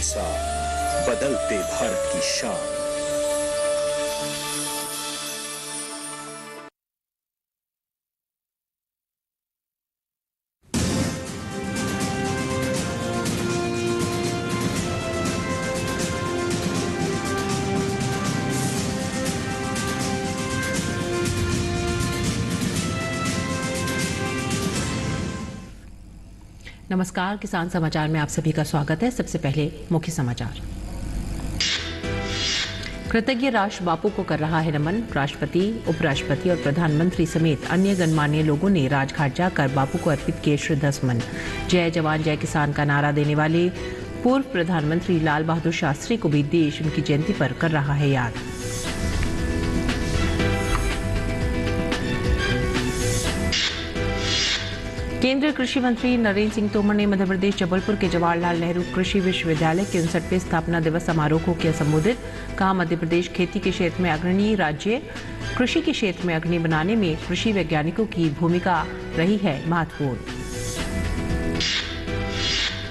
साथ बदलते भारत की शान। नमस्कार, किसान समाचार में आप सभी का स्वागत है। सबसे पहले मुख्य समाचार। कृतज्ञ राष्ट्र बापू को कर रहा है नमन। राष्ट्रपति, उपराष्ट्रपति और प्रधानमंत्री समेत अन्य गणमान्य लोगों ने राजघाट जाकर बापू को अर्पित किए श्रद्धासुमन। जय जवान जय किसान का नारा देने वाले पूर्व प्रधानमंत्री लाल बहादुर शास्त्री को भी देश उनकी जयंती पर कर रहा है याद। केंद्रीय कृषि मंत्री नरेंद्र सिंह तोमर ने मध्य प्रदेश जबलपुर के जवाहरलाल नेहरू कृषि विश्वविद्यालय के 59वें स्थापना दिवस समारोह को किया संबोधित। कहा, मध्य प्रदेश खेती के क्षेत्र में अग्रणी राज्य, कृषि के क्षेत्र में अग्रणी बनाने में कृषि वैज्ञानिकों की भूमिका रही है महत्वपूर्ण।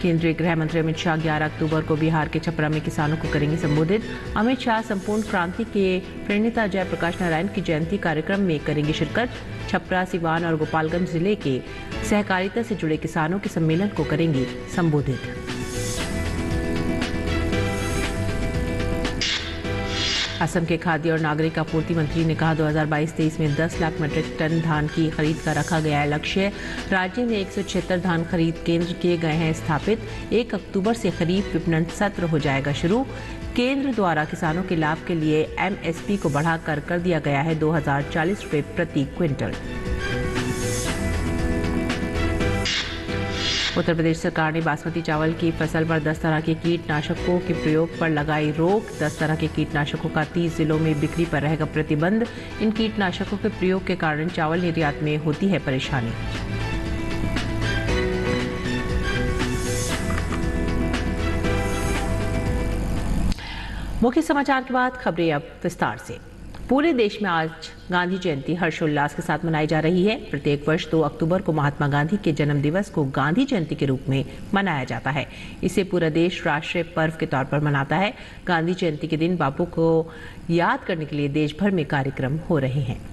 केंद्रीय गृह मंत्री अमित शाह 11 अक्टूबर को बिहार के छपरा में किसानों को करेंगे संबोधित। अमित शाह संपूर्ण क्रांति के प्रणेता जयप्रकाश नारायण की जयंती कार्यक्रम में करेंगे शिरकत। छपरा, सिवान और गोपालगंज जिले के सहकारिता से जुड़े किसानों के सम्मेलन को करेंगे संबोधित। असम के खाद्य और नागरिक आपूर्ति मंत्री ने कहा, 2022-23 में 10 लाख मीट्रिक टन धान की खरीद का रखा गया है लक्ष्य। राज्य में 176 धान खरीद केंद्र किए गए हैं स्थापित। 1 अक्टूबर से खरीफ विपणन सत्र हो जाएगा शुरू। केंद्र द्वारा किसानों के लाभ के लिए एमएसपी को बढ़ाकर कर दिया गया है 2040 रुपये प्रति क्विंटल। उत्तर प्रदेश सरकार ने बासमती चावल की फसल पर 10 तरह के कीटनाशकों के प्रयोग पर लगाई रोक। 10 तरह के कीटनाशकों का 30 जिलों में बिक्री पर रहेगा प्रतिबंध। इन कीटनाशकों के प्रयोग के कारण चावल निर्यात में होती है परेशानी। मुख्य समाचार के बाद खबरें अब विस्तार से। पूरे देश में आज गांधी जयंती हर्षोल्लास के साथ मनाई जा रही है। प्रत्येक वर्ष 2 अक्टूबर को महात्मा गांधी के जन्म दिवस को गांधी जयंती के रूप में मनाया जाता है। इसे पूरा देश राष्ट्रीय पर्व के तौर पर मनाता है। गांधी जयंती के दिन बापू को याद करने के लिए देश भर में कार्यक्रम हो रहे हैं।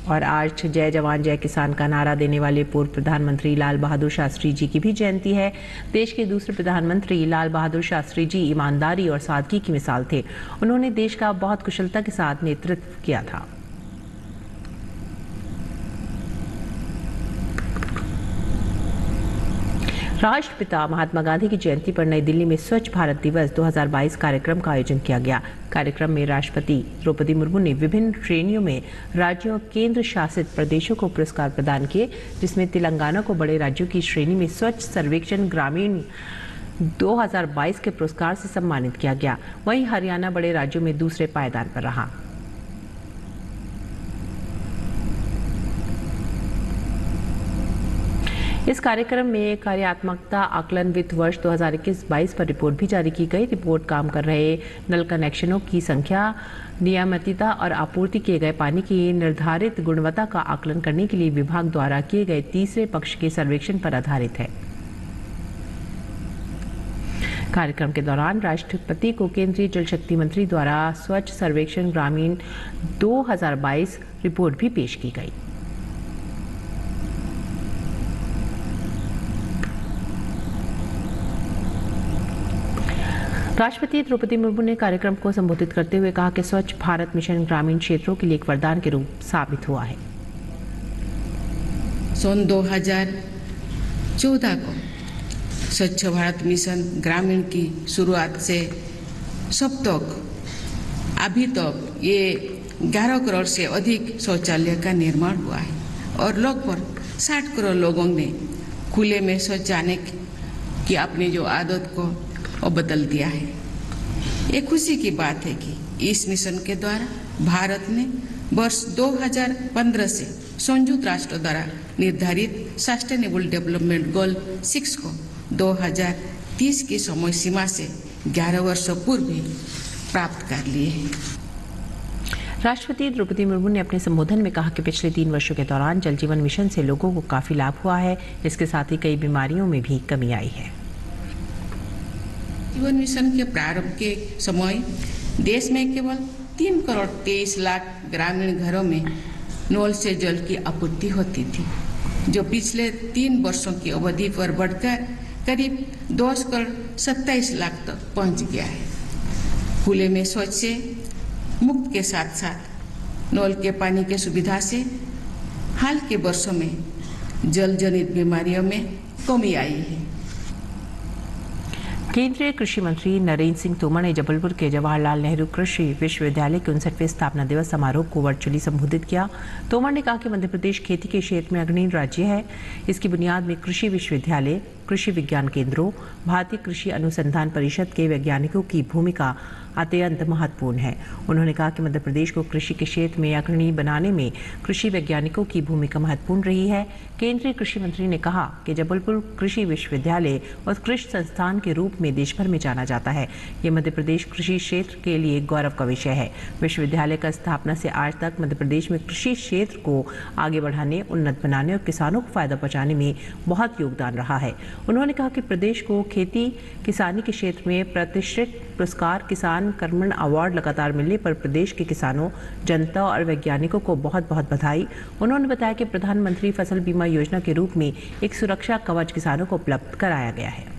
और आज जय जवान जय किसान का नारा देने वाले पूर्व प्रधानमंत्री लाल बहादुर शास्त्री जी की भी जयंती है। देश के दूसरे प्रधानमंत्री लाल बहादुर शास्त्री जी ईमानदारी और सादगी की मिसाल थे। उन्होंने देश का बहुत कुशलता के साथ नेतृत्व किया था। राष्ट्रपिता महात्मा गांधी की जयंती पर नई दिल्ली में स्वच्छ भारत दिवस 2022 कार्यक्रम का आयोजन किया गया। कार्यक्रम में राष्ट्रपति द्रौपदी मुर्मू ने विभिन्न श्रेणियों में राज्यों और केंद्र शासित प्रदेशों को पुरस्कार प्रदान किए, जिसमें तेलंगाना को बड़े राज्यों की श्रेणी में स्वच्छ सर्वेक्षण ग्रामीण 2022 के पुरस्कार से सम्मानित किया गया। वहीं हरियाणा बड़े राज्यों में दूसरे पायदान पर रहा। इस कार्यक्रम में कार्यात्मकता आकलन वित्त वर्ष 2021-22 पर रिपोर्ट भी जारी की गई। रिपोर्ट काम कर रहे नल कनेक्शनों की संख्या, नियमितता और आपूर्ति किए गए पानी की निर्धारित गुणवत्ता का आकलन करने के लिए विभाग द्वारा किए गए तीसरे पक्ष के सर्वेक्षण पर आधारित है। कार्यक्रम के दौरान राष्ट्रपति को केंद्रीय जल शक्ति मंत्री द्वारा स्वच्छ सर्वेक्षण ग्रामीण 2022 रिपोर्ट भी पेश की गई। राष्ट्रपति द्रौपदी मुर्मू ने कार्यक्रम को संबोधित करते हुए कहा कि स्वच्छ भारत मिशन ग्रामीण क्षेत्रों के लिए एक वरदान के रूप साबित हुआ है। सन 2014 को स्वच्छ भारत मिशन ग्रामीण की शुरुआत से सब तक अभी तक ये 11 करोड़ से अधिक शौचालय का निर्माण हुआ है और लगभग 60 करोड़ लोगों ने खुले में शौच जाने की अपनी जो आदत को और बदल दिया है। ये खुशी की बात है कि इस मिशन के द्वारा भारत ने वर्ष 2015 से संयुक्त राष्ट्र द्वारा निर्धारित सस्टेनेबल डेवलपमेंट गोल 6 को 2030 की समय सीमा से 11 वर्ष पूर्व प्राप्त कर लिए हैं। राष्ट्रपति द्रौपदी मुर्मू ने अपने संबोधन में कहा कि पिछले 3 वर्षों के दौरान जल जीवन मिशन से लोगों को काफी लाभ हुआ है। इसके साथ ही कई बीमारियों में भी कमी आई है। जीवन मिशन के प्रारंभ के समय देश में केवल 3 करोड़ 23 लाख ग्रामीण घरों में नल से जल की आपूर्ति होती थी, जो पिछले 3 वर्षों की अवधि पर बढ़कर करीब 10 करोड़ 27 लाख तक पहुंच गया है। खुले में शौच से मुक्त के साथ साथ नल के पानी की सुविधा से हाल के वर्षों में जल जनित बीमारियों में कमी आई है। केंद्रीय कृषि मंत्री नरेंद्र सिंह तोमर ने जबलपुर के जवाहरलाल नेहरू कृषि विश्वविद्यालय के 59वें स्थापना दिवस समारोह को वर्चुअली संबोधित किया। तोमर ने कहा कि मध्य प्रदेश खेती के क्षेत्र में अग्रणी राज्य है। इसकी बुनियाद में कृषि विश्वविद्यालय, कृषि विज्ञान केंद्रों, भारतीय कृषि अनुसंधान परिषद के वैज्ञानिकों की भूमिका अत्यंत महत्वपूर्ण है। उन्होंने कहा कि मध्य प्रदेश को कृषि के क्षेत्र में अग्रणी बनाने में कृषि वैज्ञानिकों की भूमिका महत्वपूर्ण रही है। केंद्रीय कृषि मंत्री ने कहा कि जबलपुर कृषि विश्वविद्यालय उत्कृष्ट संस्थान के रूप में देश भर में जाना जाता है। ये मध्य प्रदेश कृषि क्षेत्र के लिए गौरव का विषय है। विश्वविद्यालय का स्थापना से आज तक मध्य प्रदेश में कृषि क्षेत्र को आगे बढ़ाने, उन्नत बनाने और किसानों को फायदा पहुंचाने में बहुत योगदान रहा है। उन्होंने कहा कि प्रदेश को खेती किसानी के क्षेत्र में प्रतिष्ठित पुरस्कार किसान कर्मण अवार्ड लगातार मिलने पर प्रदेश के किसानों, जनता और वैज्ञानिकों को बहुत बहुत बधाई। उन्होंने बताया कि प्रधानमंत्री फसल बीमा योजना के रूप में एक सुरक्षा कवच किसानों को उपलब्ध कराया गया है।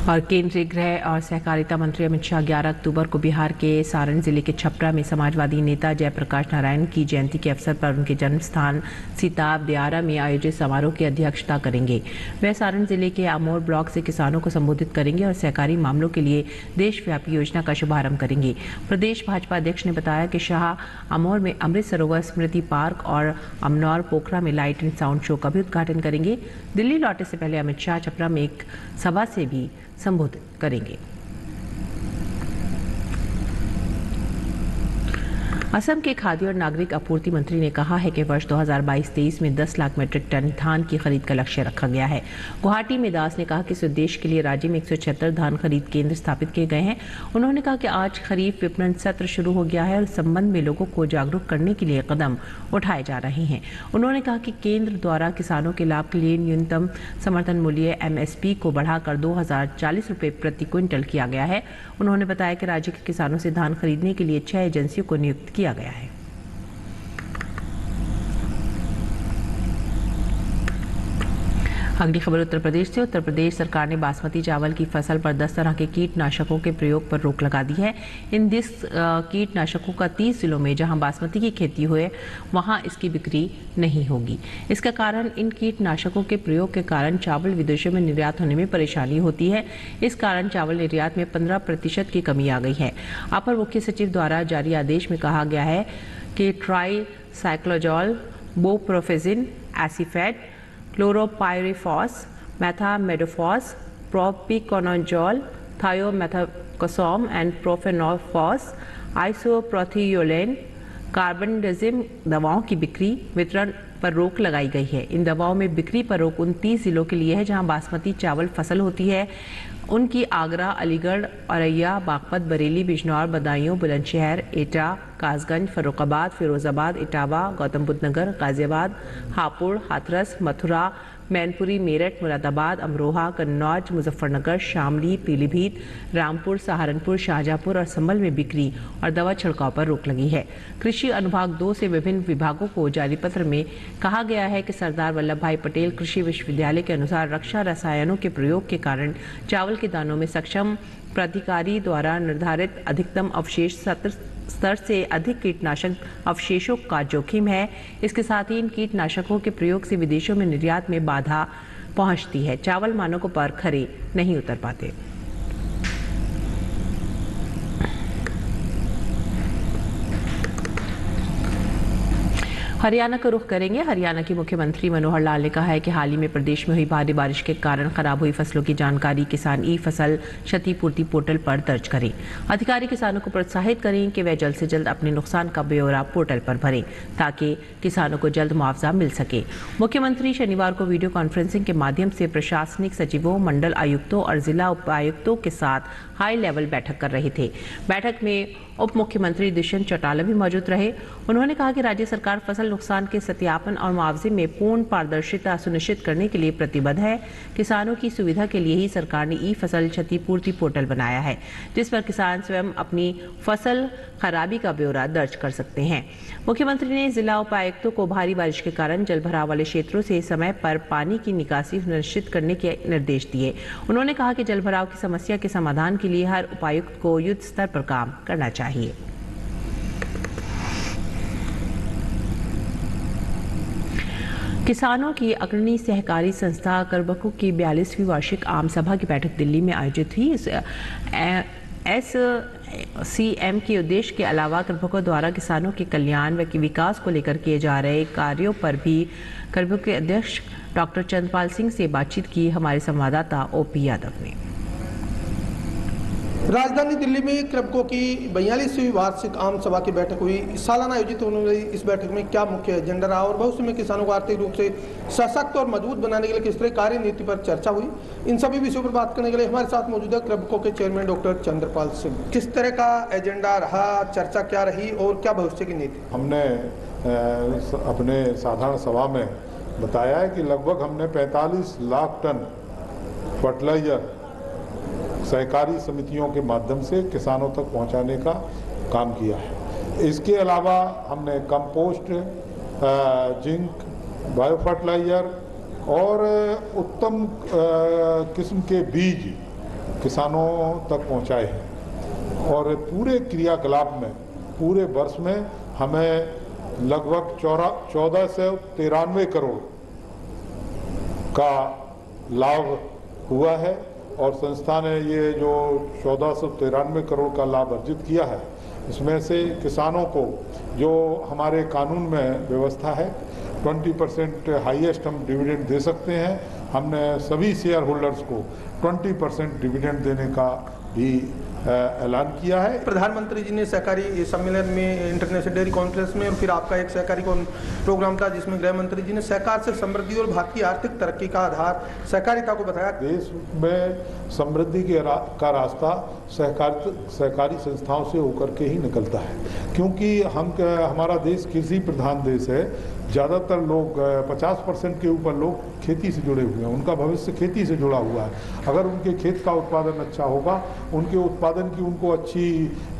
और केंद्रीय गृह और सहकारिता मंत्री अमित शाह 11 अक्टूबर को बिहार के सारण जिले के छपरा में समाजवादी नेता जयप्रकाश नारायण की जयंती के अवसर पर उनके जन्म स्थान सिताब दियारा में आयोजित समारोह की अध्यक्षता करेंगे। वह सारण जिले के आमोर ब्लॉक से किसानों को संबोधित करेंगे और सहकारी मामलों के लिए देशव्यापी योजना का शुभारंभ करेंगे। प्रदेश भाजपा अध्यक्ष ने बताया कि शाह आमोर में अमृत सरोवर स्मृति पार्क और अमनौर पोखरा में लाइट एंड साउंड शो का भी उद्घाटन करेंगे। दिल्ली लौटे से पहले अमित शाह छपरा में एक सभा से भी संबोधित करेंगे। असम के खाद्य और नागरिक आपूर्ति मंत्री ने कहा है कि वर्ष 2022-23 में 10 लाख मीट्रिक टन धान की खरीद का लक्ष्य रखा गया है। गुवाहाटी में दास ने कहा कि इस उद्देश्य के लिए राज्य में 176 धान खरीद केंद्र स्थापित किए गए हैं। उन्होंने कहा कि आज खरीफ विपणन सत्र शुरू हो गया है और इस संबंध में लोगों को जागरूक करने के लिए कदम उठाए जा रहे हैं। उन्होंने कहा कि केंद्र द्वारा किसानों के लाभ के लिए न्यूनतम समर्थन मूल्य MSP को बढ़ाकर 2040 रुपये प्रति क्विंटल किया गया है। उन्होंने बताया कि राज्य के किसानों से धान खरीदने के लिए 6 एजेंसियों को नियुक्त किया गया है। अगली खबर उत्तर प्रदेश से। उत्तर प्रदेश सरकार ने बासमती चावल की फसल पर 10 तरह के कीटनाशकों के प्रयोग पर रोक लगा दी है। इन 10 कीटनाशकों का 30 जिलों में जहां बासमती की खेती हुए वहां इसकी बिक्री नहीं होगी। इसका कारण इन कीटनाशकों के प्रयोग के कारण चावल विदेशों में निर्यात होने में परेशानी होती है। इस कारण चावल निर्यात में 15% की कमी आ गई है। अपर मुख्य सचिव द्वारा जारी आदेश में कहा गया है कि tricyclazole, buprofezin, acephate, chlorpyrifos, methamidophos, propiconazole, thiamethoxam and profenofos, isoprothiolane, carbendazim दवाओं की बिक्री वितरण पर रोक लगाई गई है। इन दवाओं में बिक्री पर रोक 29 जिलों के लिए है जहां बासमती चावल फसल होती है। उनकी आगरा, अलीगढ़, औरैया, बागपत, बरेली, बिजनौर, बदायूं, बुलंदशहर, एटा, कासगंज, फर्रुखाबाद, फिरोजाबाद, इटावा, गौतम बुद्ध नगर, गाजियाबाद, हापुड़, हाथरस, मथुरा, मैनपुरी, मेरठ, मुरादाबाद, अमरोहा, कन्नौज, मुजफ्फरनगर, शामली, पीलीभीत, रामपुर, सहारनपुर, शाहजहांपुर और संभल में बिक्री और दवा छिड़काव पर रोक लगी है। कृषि अनुभाग 2 से विभिन्न विभागों को जारी पत्र में कहा गया है कि सरदार वल्लभ भाई पटेल कृषि विश्वविद्यालय के अनुसार रक्षा रसायनों के प्रयोग के कारण चावल के दानों में सक्षम प्राधिकारी द्वारा निर्धारित अधिकतम अवशेष स्तर से अधिक कीटनाशक अवशेषों का जोखिम है। इसके साथ ही इन कीटनाशकों के प्रयोग से विदेशों में निर्यात में बाधा पहुंचती है। चावल मानकों पर खरे नहीं उतर पाते। हरियाणा का रुख करेंगे। हरियाणा के मुख्यमंत्री मनोहर लाल ने कहा है कि हाल ही में प्रदेश में हुई भारी बारिश के कारण खराब हुई फसलों की जानकारी किसान ई फसल क्षतिपूर्ति पोर्टल पर दर्ज करें। अधिकारी किसानों को प्रोत्साहित करें कि वे जल्द से जल्द अपने नुकसान का ब्यौरा पोर्टल पर भरें ताकि किसानों को जल्द मुआवजा मिल सके। मुख्यमंत्री शनिवार को वीडियो कॉन्फ्रेंसिंग के माध्यम से प्रशासनिक सचिवों, मंडल आयुक्तों और जिला उपायुक्तों के साथ हाई लेवल बैठक कर रहे थे। बैठक में उप मुख्यमंत्री दुष्यंत चौटाला भी मौजूद रहे। उन्होंने कहा कि राज्य सरकार फसल नुकसान के सत्यापन और मुआवजे में पूर्ण पारदर्शिता सुनिश्चित करने के लिए प्रतिबद्ध है। किसानों की सुविधा के लिए ही सरकार ने ई फसल क्षतिपूर्ति पोर्टल बनाया है, जिस पर किसान स्वयं अपनी फसल खराबी का ब्यौरा दर्ज कर सकते हैं। मुख्यमंत्री ने जिला उपायुक्तों को भारी बारिश के कारण जलभराव वाले क्षेत्रों से समय पर पानी की निकासी सुनिश्चित करने के निर्देश दिए। उन्होंने कहा कि जलभराव की समस्या के समाधान के लिए हर उपायुक्त को युद्ध स्तर पर काम करना चाहिए। किसानों की अग्रणी सहकारी संस्था करबको की 42वीं वार्षिक आम सभा की बैठक दिल्ली में आयोजित हुई। SCM के उद्देश्य के अलावा करबको द्वारा किसानों के कल्याण व विकास को लेकर किए जा रहे कार्यों पर भी करबको के अध्यक्ष डॉक्टर चंद्रपाल सिंह से बातचीत की। हमारे संवाददाता OP यादव ने। राजधानी दिल्ली में करबको की 42वीं वार्षिक आम सभा की बैठक हुई। सालाना आयोजित होने वाली इस बैठक में क्या मुख्य एजेंडा रहा और भविष्य में किसानों को आर्थिक रूप से सशक्त और मजबूत बनाने के लिए किस तरह कार्य नीति पर चर्चा हुई, इन सभी विषयों पर बात करने के लिए हमारे साथ मौजूद है करबको के चेयरमैन डॉक्टर चंद्रपाल सिंह। किस तरह का एजेंडा रहा, चर्चा क्या रही और क्या भविष्य की नीति? हमने अपने साधारण सभा में बताया है कि लगभग हमने 45 लाख टन फर्टिलाइजर सहकारी समितियों के माध्यम से किसानों तक पहुंचाने का काम किया है। इसके अलावा हमने कंपोस्ट, जिंक, बायो फर्टिलाइजर और उत्तम किस्म के बीज किसानों तक पहुंचाए हैं और पूरे क्रियाकलाप में पूरे वर्ष में हमें लगभग 1493 करोड़ का लाभ हुआ है और संस्था ने ये जो 1493 करोड़ का लाभ अर्जित किया है, इसमें से किसानों को जो हमारे कानून में व्यवस्था है 20% हाईएस्ट हम डिविडेंड दे सकते हैं। हमने सभी शेयर होल्डर्स को 20% डिविडेंड देने का भी ऐलान किया है। प्रधानमंत्री जी ने सहकारी सम्मेलन में, इंटरनेशनल डेयरी कॉन्फ्रेंस में, और फिर आपका एक सहकारी प्रोग्राम था जिसमें गृह मंत्री जी ने सहकार से समृद्धि और भारत की आर्थिक तरक्की का आधार सहकारिता को बताया। देश में समृद्धि का रास्ता सहकारी संस्थाओं से होकर के ही निकलता है, क्योंकि हमारा देश कृषि प्रधान देश है। ज़्यादातर लोग 50% के ऊपर लोग खेती से जुड़े हुए हैं, उनका भविष्य खेती से जुड़ा हुआ है। अगर उनके खेत का उत्पादन अच्छा होगा, उनके उत्पादन की उनको अच्छी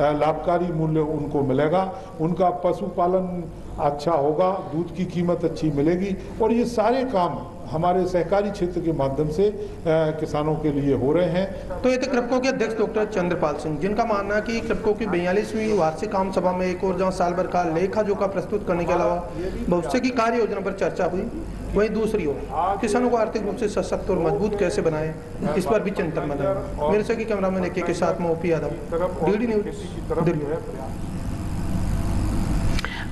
लाभकारी मूल्य उनको मिलेगा, उनका पशुपालन अच्छा होगा, दूध की कीमत अच्छी मिलेगी और ये सारे काम हमारे सहकारी क्षेत्र के माध्यम से किसानों के लिए हो रहे हैं। तो ये थे करबको के अध्यक्ष डॉक्टर चंद्रपाल सिंह, जिनका मानना है कि करबको की 42वीं वार्षिक आम सभा में एक और जहां साल भर का लेखा जोखा प्रस्तुत करने के अलावा भविष्य की कार्य योजना पर चर्चा हुई, वहीं दूसरी ओर किसानों को आर्थिक रूप से सशक्त और मजबूत कैसे बनाए, इस पर भी चिंतन बना। मेरे से कैमरामैन AK के साथ में OP Yadav, DD news, Delhi.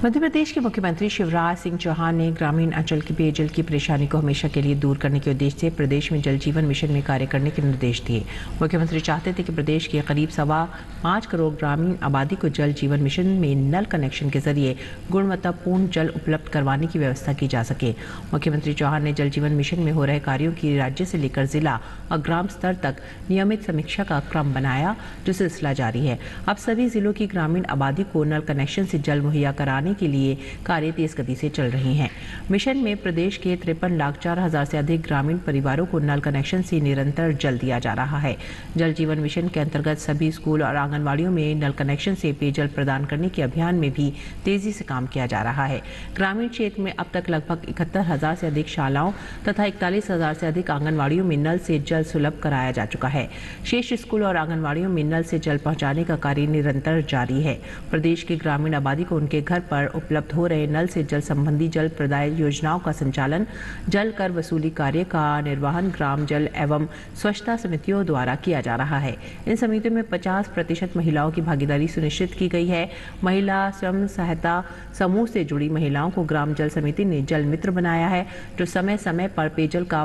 Madhya Pradesh के मुख्यमंत्री शिवराज सिंह चौहान ने ग्रामीण अंचल की पेयजल की परेशानी को हमेशा के लिए दूर करने के उद्देश्य से प्रदेश में जल जीवन मिशन में कार्य करने के निर्देश दिए। मुख्यमंत्री चाहते थे कि प्रदेश के करीब 5.25 करोड़ ग्रामीण आबादी को जल जीवन मिशन में नल कनेक्शन के जरिए गुणवत्तापूर्ण जल उपलब्ध करवाने की व्यवस्था की जा सके। मुख्यमंत्री चौहान ने जल जीवन मिशन में हो रहे कार्यों की राज्य से लेकर जिला और ग्राम स्तर तक नियमित समीक्षा का क्रम बनाया, जो सिलसिला जारी है। अब सभी जिलों की ग्रामीण आबादी को नल कनेक्शन से जल मुहैया कराने के लिए कार्य तेज गति से चल रहे हैं। मिशन में प्रदेश के 53,04,000 से अधिक ग्रामीण परिवारों को नल कनेक्शन से निरंतर जल दिया जा रहा है। जल जीवन मिशन के अंतर्गत सभी स्कूल और आंगनबाड़ियों में नल कनेक्शन से पेयजल प्रदान करने के अभियान में भी तेजी से काम किया जा रहा है। ग्रामीण क्षेत्र में अब तक लगभग 71,000 से अधिक शालाओं तथा 41,000 से अधिक आंगनबाड़ियों में नल से जल सुलभ कराया जा चुका है। शेष स्कूल और आंगनबाड़ियों में नल से जल पहुंचाने का कार्य निरंतर जारी है। प्रदेश की ग्रामीण आबादी को उनके घर पर पर उपलब्ध हो रहे नल से जल संबंधी जल प्रदाय योजनाओं का संचालन, जल कर वसूली कार्य का निर्वहन ग्राम जल एवं स्वच्छता समितियों द्वारा किया जा रहा है। इन समितियों में 50% महिलाओं की भागीदारी सुनिश्चित की गई है। महिला स्वयं सहायता समूह से जुड़ी महिलाओं को ग्राम जल समिति ने जल मित्र बनाया है, जो समय समय पर पेयजल का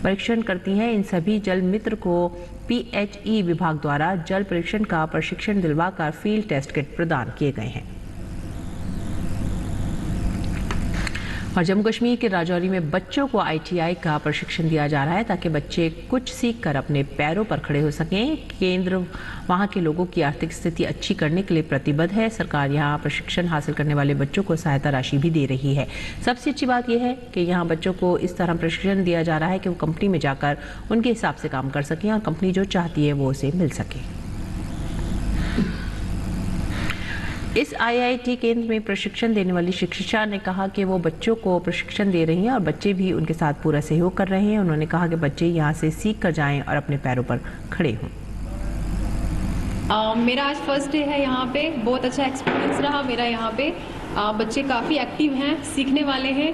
परीक्षण करती हैं। इन सभी जल मित्र को PHE विभाग द्वारा जल परीक्षण का प्रशिक्षण दिलवाकर फील्ड टेस्ट किट प्रदान किए गए हैं। और जम्मू कश्मीर के राजौरी में बच्चों को ITI का प्रशिक्षण दिया जा रहा है ताकि बच्चे कुछ सीखकर अपने पैरों पर खड़े हो सकें। केंद्र वहां के लोगों की आर्थिक स्थिति अच्छी करने के लिए प्रतिबद्ध है। सरकार यहां प्रशिक्षण हासिल करने वाले बच्चों को सहायता राशि भी दे रही है। सबसे अच्छी बात यह है कि यहां बच्चों को इस तरह प्रशिक्षण दिया जा रहा है कि वो कंपनी में जाकर उनके हिसाब से काम कर सकें और कंपनी जो चाहती है वो उसे मिल सके। इस IIT केंद्र में प्रशिक्षण देने वाली शिक्षिका ने कहा कि वो बच्चों को प्रशिक्षण दे रही हैं और बच्चे भी उनके साथ पूरा सहयोग कर रहे हैं। उन्होंने कहा कि बच्चे यहाँ से सीख कर जाएं और अपने पैरों पर खड़े हों। मेरा आज फर्स्ट डे है यहाँ पे, बहुत अच्छा एक्सपीरियंस रहा मेरा यहाँ पे। बच्चे काफ़ी एक्टिव हैं, सीखने वाले हैं।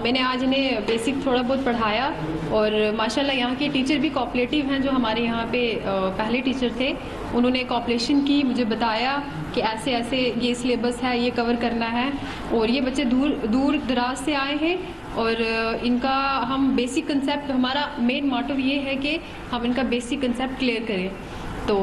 मैंने आज इन्हें बेसिक थोड़ा बहुत पढ़ाया और माशाल्लाह यहाँ के टीचर भी कोऑपरेटिव हैं। जो हमारे यहाँ पे पहले टीचर थे उन्होंने कोऑपरेशन की, मुझे बताया कि ऐसे ऐसे ये सिलेबस है, ये कवर करना है। और ये बच्चे दूर दराज से आए हैं और इनका हम बेसिक कंसेप्ट, हमारा मेन मोटिव ये है कि हम इनका बेसिक कंसेप्ट क्लियर करें। तो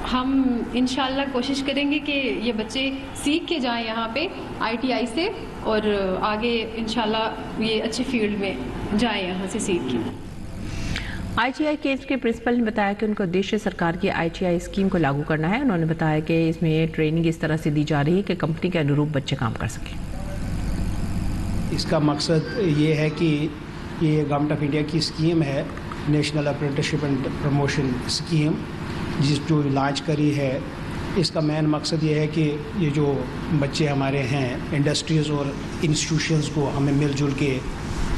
हम इंशाल्लाह कोशिश करेंगे कि ये बच्चे सीख के जाएं यहाँ पे ITI से और आगे इंशाल्लाह ये अच्छे फील्ड में जाएं यहाँ से सीख के। ITI केंद्र के प्रिंसिपल ने बताया कि उनका उद्देश्य सरकार की ITI स्कीम को लागू करना है। उन्होंने बताया कि इसमें ट्रेनिंग इस तरह से दी जा रही है कि कंपनी के अनुरूप बच्चे काम कर सकें। इसका मकसद ये है कि ये गवर्नमेंट ऑफ इंडिया की स्कीम है, national apprenticeship and promotion scheme, जो लॉन्च करी है। इसका मेन मकसद ये है कि ये जो बच्चे हमारे हैं इंडस्ट्रीज़ और इंस्टीट्यूशंस को हमें मिलजुल के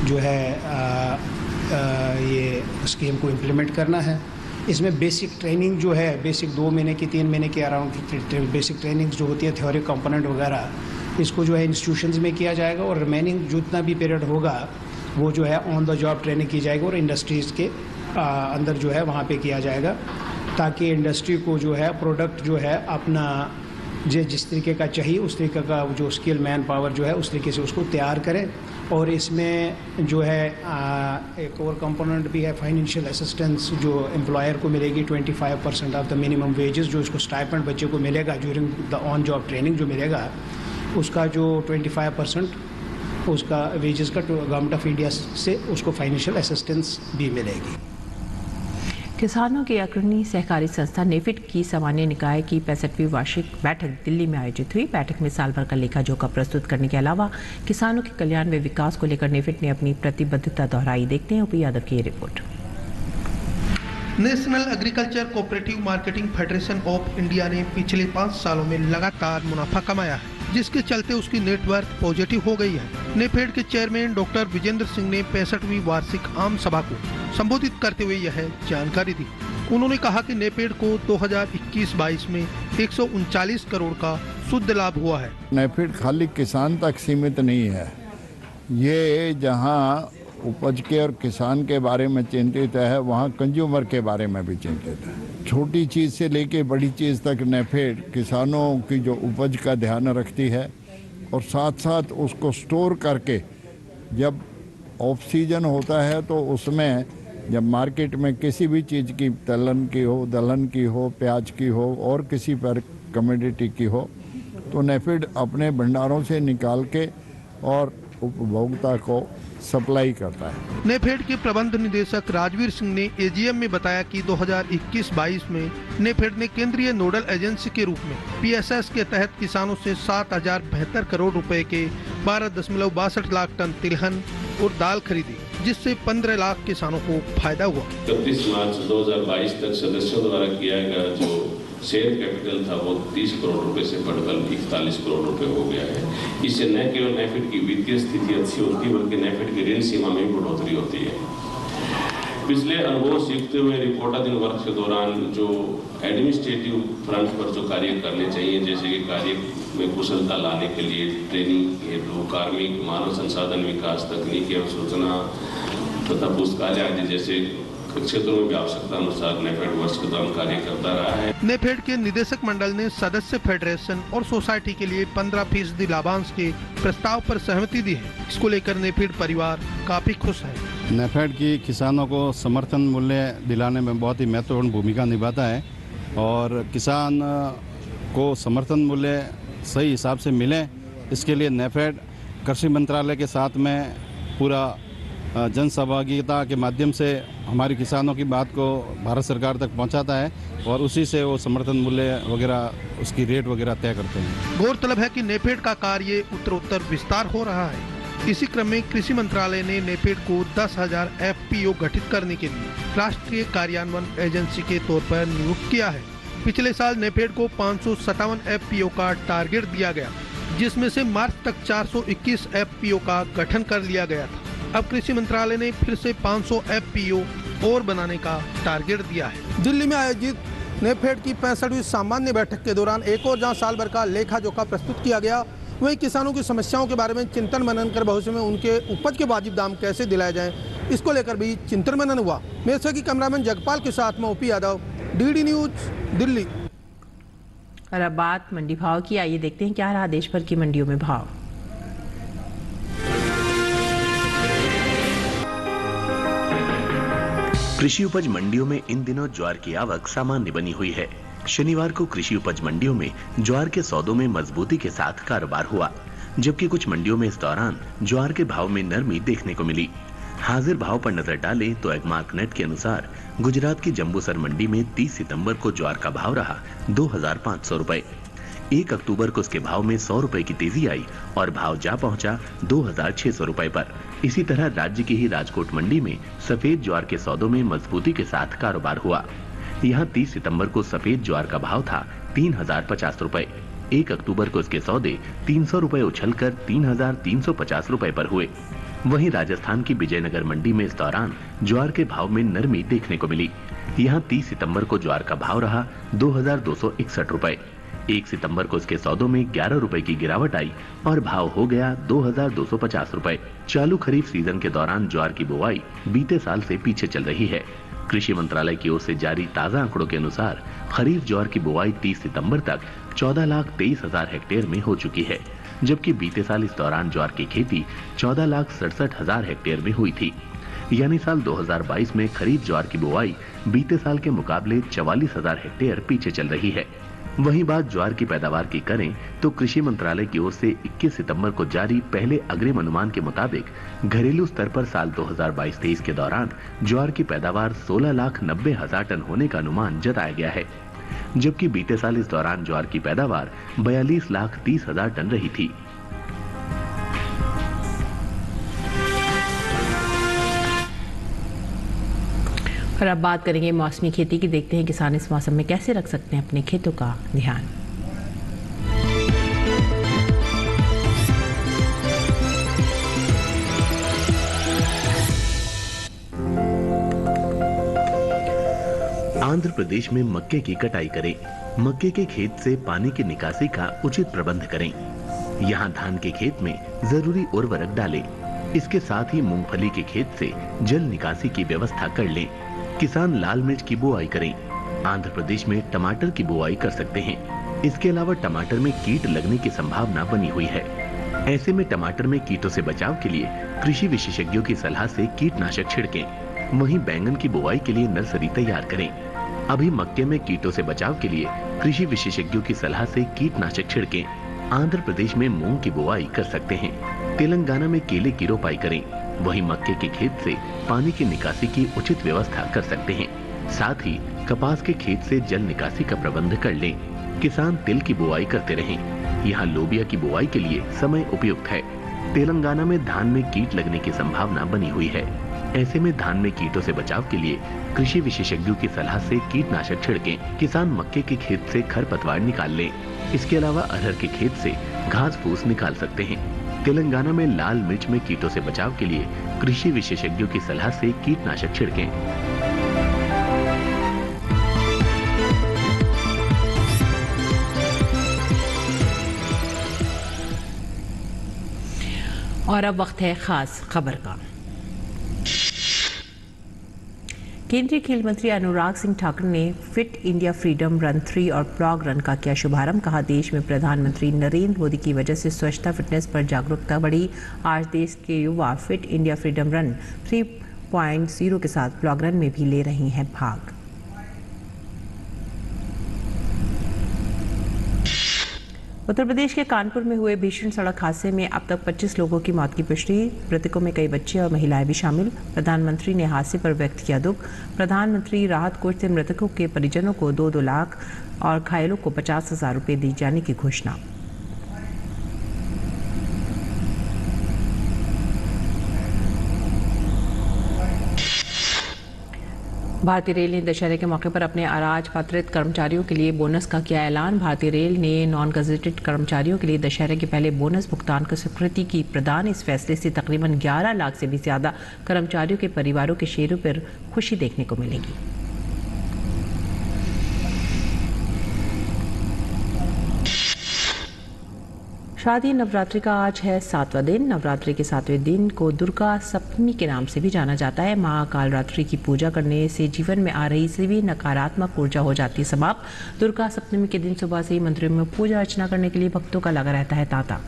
जो है ये स्कीम को इम्प्लीमेंट करना है। इसमें बेसिक ट्रेनिंग जो है, बेसिक 2 महीने की 3 महीने के अराउंड बेसिक ट्रेनिंग्स जो होती है, थ्योरी कंपोनेंट वगैरह, इसको जो है इंस्टीट्यूशंस में किया जाएगा और रिमेनिंग जितना भी पीरियड होगा वो जो है ऑन द जॉब ट्रेनिंग की जाएगी और इंडस्ट्रीज़ के अंदर जो है वहाँ पे किया जाएगा, ताकि इंडस्ट्री को जो है प्रोडक्ट जो है अपना जिस तरीके का चाहिए उस तरीके का जो स्किल मैन पावर जो है उस तरीके से उसको तैयार करें। और इसमें जो है एक और कंपोनेंट भी है, फाइनेंशियल असिस्टेंस जो एम्प्लॉयर को मिलेगी 25% ऑफ द मिनिमम वेजेस, जो इसको स्टाइपेंड बच्चे को मिलेगा during the on job training जो मिलेगा, उसका जो 25% उसका वेजेस का गवर्नमेंट ऑफ इंडिया से उसको फाइनेंशियल असिस्टेंस भी मिलेगी। किसानों की अग्रणी सहकारी संस्था नेफेड की सामान्य निकाय की 65वीं वार्षिक बैठक दिल्ली में आयोजित हुई। बैठक में साल भर का लेखा जोखा प्रस्तुत करने के अलावा किसानों के कल्याण व विकास को लेकर नेफेड ने अपनी प्रतिबद्धता दोहराई। देखते हैं OP यादव की ये report. National agriculture cooperative marketing federation of India ने पिछले 5 सालों में लगातार मुनाफा कमाया है, जिसके चलते उसकी नेटवर्क पॉजिटिव हो गई है। नेफेड के चेयरमैन डॉक्टर विजेंद्र सिंह ने 65वीं वार्षिक आम सभा को संबोधित करते हुए यह जानकारी दी। उन्होंने कहा कि नेफेड को 2021-22 में 139 करोड़ का शुद्ध लाभ हुआ है। नेफेड खाली किसान तक सीमित नहीं है, ये जहाँ उपज के और किसान के बारे में चिंतित है, वहाँ कंज्यूमर के बारे में भी चिंतित है। छोटी चीज़ से लेके बड़ी चीज़ तक नेफेड किसानों की जो उपज का ध्यान रखती है और साथ साथ उसको स्टोर करके जब ऑफ सीजन होता है तो उसमें जब मार्केट में किसी भी चीज़ की दलहन की हो, प्याज की हो और किसी पर कमोडिटी की हो, तो नेफेड अपने भंडारों से निकाल के और उपभोक्ता को सप्लाई करता है। नेफेड के प्रबंध निदेशक राजवीर सिंह ने AGM में बताया कि 2021-22 में नेफेड ने केंद्रीय नोडल एजेंसी के रूप में PSS के तहत किसानों से 7,072 करोड़ रुपए के 12.62 लाख टन तिलहन और दाल खरीदी, जिससे 15 लाख किसानों को फायदा हुआ। 31 मार्च 2022 तक सदस्यों द्वारा किया गया जो शेयर कैपिटल था वो 30 करोड़ रुपए से बढ़कर 41 करोड़ रुपए हो गया है। इससे न केवल नेफेड की वित्तीय स्थिति अच्छी होती है बल्कि नेफेड की ऋण सीमा में भी बढ़ोतरी होती है। पिछले अनुभव सीखते हुए रिपोर्टाधीन वर्ष के दौरान जो एडमिनिस्ट्रेटिव फ्रंट पर जो कार्य करने चाहिए, जैसे कि कार्य में कुशलता लाने के लिए ट्रेनिंग हेतु कार्मिक, मानव संसाधन विकास, तकनीकी एवं सूचना तथा पुस्तकालय आदि जैसे क्षेत्रों में भी आवश्यकता अनुसार नेफेड वर्ष के दौरान कार्य करता रहा है। नेफेड के निदेशक मंडल ने सदस्य फेडरेशन और सोसाइटी के लिए 15% लाभांश के प्रस्ताव पर सहमति दी है। इसको लेकर नेफेड परिवार काफी खुश है। नेफेड की किसानों को समर्थन मूल्य दिलाने में बहुत ही महत्वपूर्ण भूमिका निभाता है और किसान को समर्थन मूल्य सही हिसाब से मिले, इसके लिए नेफेड कृषि मंत्रालय के साथ में पूरा जन सहभागिता के माध्यम से हमारे किसानों की बात को भारत सरकार तक पहुंचाता है और उसी से वो समर्थन मूल्य वगैरह उसकी रेट वगैरह तय करते हैं। गौरतलब है कि नेफेड का कार्य उत्तरोत्तर विस्तार हो रहा है। इसी क्रम में कृषि मंत्रालय ने नेफेड को 10,000 FPO गठित करने के लिए राष्ट्रीय कार्यान्वयन एजेंसी के तौर पर नियुक्त किया है। पिछले साल नेफेड को 557 FPO का टारगेट दिया गया, जिसमें से मार्च तक 421 FPO का गठन कर लिया गया था। अब कृषि मंत्रालय ने फिर से 500 FPO और बनाने का टारगेट दिया है। दिल्ली में आयोजित नेफेड की 65वीं सामान्य बैठक के दौरान एक और जहां साल भर का लेखा जोखा प्रस्तुत किया गया, वहीं किसानों की समस्याओं के बारे में चिंतन मनन कर भविष्य में उनके उपज के वाजिब दाम कैसे दिलाए जाएं, इसको लेकर भी चिंतन मनन हुआ। मेरठ की कैमरामैन जगपाल के साथ में OP Yadav, DD news, Delhi. और अब बात मंडी भाव की, आइए देखते हैं क्या रहा देश भर की मंडियों में भाव। कृषि उपज मंडियों में इन दिनों ज्वार की आवक सामान्य बनी हुई है। शनिवार को कृषि उपज मंडियों में ज्वार के सौदों में मजबूती के साथ कारोबार हुआ, जबकि कुछ मंडियों में इस दौरान ज्वार के भाव में नरमी देखने को मिली। हाजिर भाव पर नजर डालें तो एगमार्क नेट के अनुसार गुजरात की जंबूसर मंडी में 30 सितंबर को ज्वार का भाव रहा 2,500 रुपए। 1 अक्टूबर को उसके भाव में 100 रुपए की तेजी आई और भाव जा पहुंचा 2,600 रुपए पर। इसी तरह राज्य की ही राजकोट मंडी में सफेद ज्वार के सौदों में मजबूती के साथ कारोबार हुआ। यहां 30 सितंबर को सफेद ज्वार का भाव था 3,050 रुपए। 1 अक्टूबर को इसके सौदे 300 रुपए उछलकर 3,350 रुपए पर हुए। वहीं राजस्थान की विजयनगर मंडी में इस दौरान ज्वार के भाव में नरमी देखने को मिली। यहां 30 सितंबर को ज्वार का भाव रहा 2,261 रुपए। 1 सितंबर को इसके सौदों में 11 रुपए की गिरावट आई और भाव हो गया 2,250 रुपए। चालू खरीफ सीजन के दौरान ज्वार की बुआई बीते साल से पीछे चल रही है। कृषि मंत्रालय की ओर से जारी ताजा आंकड़ों के अनुसार खरीफ ज्वार की बुआई 30 सितंबर तक 14,23,000 हेक्टेयर में हो चुकी है, जबकि बीते साल इस दौरान ज्वार की खेती 14,67,000 हेक्टेयर में हुई थी। यानी साल 2022 में खरीफ ज्वार की बुआई बीते साल के मुकाबले 44,000 हेक्टेयर पीछे चल रही है। वहीं बात ज्वार की पैदावार की करें तो कृषि मंत्रालय की ओर से 21 सितंबर को जारी पहले अग्रिम अनुमान के मुताबिक घरेलू स्तर पर साल 2022-23 के दौरान ज्वार की पैदावार 16,90,000 टन होने का अनुमान जताया गया है, जबकि बीते साल इस दौरान ज्वार की पैदावार 42,30,000 टन रही थी। और अब बात करेंगे मौसमी खेती की। देखते हैं किसान इस मौसम में कैसे रख सकते हैं अपने खेतों का ध्यान। आंध्र प्रदेश में मक्के की कटाई करें। मक्के के खेत से पानी की निकासी का उचित प्रबंध करें। यहाँ धान के खेत में जरूरी उर्वरक डालें। इसके साथ ही मूंगफली के खेत से जल निकासी की व्यवस्था कर लें। किसान लाल मिर्च की बुआई करें। आंध्र प्रदेश में टमाटर की बुआई कर सकते हैं। इसके अलावा टमाटर में कीट लगने की संभावना बनी हुई है। ऐसे में टमाटर में कीटों से बचाव के लिए कृषि विशेषज्ञों की सलाह से कीटनाशक छिड़कें। वहीं बैंगन की बुआई के लिए नर्सरी तैयार करें। अभी मक्के में कीटों से बचाव के लिए कृषि विशेषज्ञों की सलाह से कीटनाशक छिड़कें। आंध्र प्रदेश में मूंग की बुआई कर सकते हैं। तेलंगाना में केले की रोपाई करें। वहीं मक्के के खेत से पानी की निकासी की उचित व्यवस्था कर सकते हैं। साथ ही कपास के खेत से जल निकासी का प्रबंध कर लें। किसान तिल की बुआई करते रहें। यहाँ लोबिया की बुआई के लिए समय उपयुक्त है। तेलंगाना में धान में कीट लगने की संभावना बनी हुई है। ऐसे में धान में कीटों से बचाव के लिए कृषि विशेषज्ञों की सलाह से कीटनाशक छिड़कें। किसान मक्के के खेत से खरपतवार निकाल लें। इसके अलावा अरहर के खेत से घास फूस निकाल सकते हैं। तेलंगाना में लाल मिर्च में कीटों से बचाव के लिए कृषि विशेषज्ञों की सलाह से कीटनाशक छिड़कें। और अब वक्त है खास खबर का। केंद्रीय खेल मंत्री अनुराग सिंह ठाकुर ने फिट इंडिया फ्रीडम रन 3 और प्लॉग रन का किया शुभारंभ। कहा, देश में प्रधानमंत्री नरेंद्र मोदी की वजह से स्वच्छता फिटनेस पर जागरूकता बढ़ी। आज देश के युवा फिट इंडिया फ्रीडम रन 3.0 के साथ प्लॉग रन में भी ले रहे हैं भाग। उत्तर प्रदेश के कानपुर में हुए भीषण सड़क हादसे में अब तक 25 लोगों की मौत की पुष्टि। मृतकों में कई बच्चे और महिलाएं भी शामिल। प्रधानमंत्री ने हादसे पर व्यक्त किया दुख। प्रधानमंत्री राहत कोष से मृतकों के परिजनों को 2-2 लाख और घायलों को 50,000 रुपये दिए जाने की घोषणा। भारतीय रेल ने दशहरे के मौके पर अपने अराजपत्रित कर्मचारियों के लिए बोनस का किया ऐलान। भारतीय रेल ने नॉन गजेटेड कर्मचारियों के लिए दशहरे के पहले बोनस भुगतान की स्वीकृति की प्रदान। इस फैसले से तकरीबन 11 लाख से भी ज्यादा कर्मचारियों के परिवारों के चेहरों पर खुशी देखने को मिलेगी। शारदीय नवरात्रि का आज है 7वां दिन। नवरात्रि के 7वें दिन को दुर्गा सप्तमी के नाम से भी जाना जाता है। मां कालरात्रि की पूजा करने से जीवन में आ रही सभी नकारात्मक ऊर्जा हो जाती है समाप्त। दुर्गा सप्तमी के दिन सुबह से ही मंदिरों में पूजा अर्चना करने के लिए भक्तों का लगा रहता है तांता।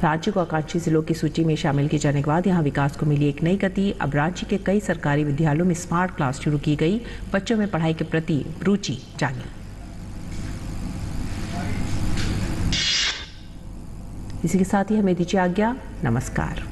राज्य को आकांक्षी जिलों की सूची में शामिल किए जाने के बाद यहां विकास को मिली एक नई गति। अब राज्य के कई सरकारी विद्यालयों में स्मार्ट क्लास शुरू की गई। बच्चों में पढ़ाई के प्रति रुचि जागी। इसी के साथ ही हमें दीजिए आज्ञा। नमस्कार।